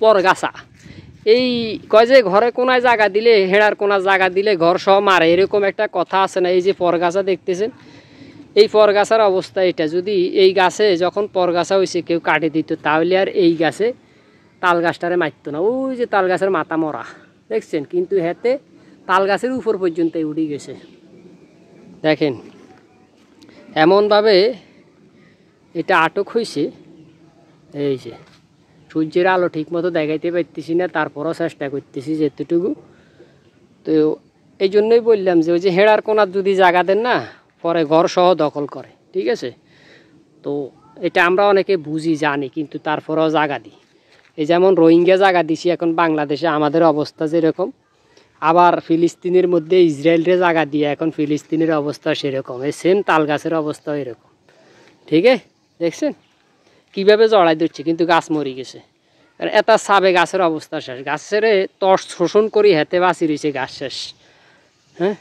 পরগাছা এই কয় যে ঘরে কোনায় জায়গা দিলে হেড়ার কোনা জায়গা দিলে ঘর সহ মারে, এরকম একটা কথা আছে না? এই যে পরগাছা দেখতেছেন, এই পরগাছার অবস্থা এটা। যদি এই গাছে যখন পরগাছা হয়েছে কেউ কাটে দিত, তাহলে আর এই গাছে তাল গাছটারে মারতো না। ওই যে তাল গাছের মাথা মরা দেখছেন, কিন্তু হেতে তাল গাছের উপর পর্যন্ত উঠে গেছে। দেখেন এমনভাবে এটা আটক হয়েছে। এই যে সূর্যের আলো ঠিক মতো দেখাইতে পারতেছি না, তারপরও চেষ্টা করতেছি যেতটুকু। তো এই জন্যই বললাম যে ওই যে হেড়ার কোনার যদি জায়গা দেন না, পরে ঘর সহ দখল করে, ঠিক আছে? তো এটা আমরা অনেকে বুঝি জানি, কিন্তু তারপরেও জায়গা দিই। এই যেমন রোহিঙ্গা জায়গা দিছি এখন বাংলাদেশে, আমাদের অবস্থা যেরকম, আবার ফিলিস্তিনের মধ্যে ইসরায়েলের জায়গা দিয়ে এখন ফিলিস্তিনের অবস্থা সেরকম, এই সেম তাল গাছের অবস্থা এরকম। ঠিক আছে, দেখছেন কীভাবে জড়াই দিচ্ছে, কিন্তু গাছ মরে গেছে। এটা সাবে গাছের অবস্থা শেষ, গাছের তস শোষণ করি হেতে বাঁচি রয়েছে গাছ শেষ। হ্যাঁ।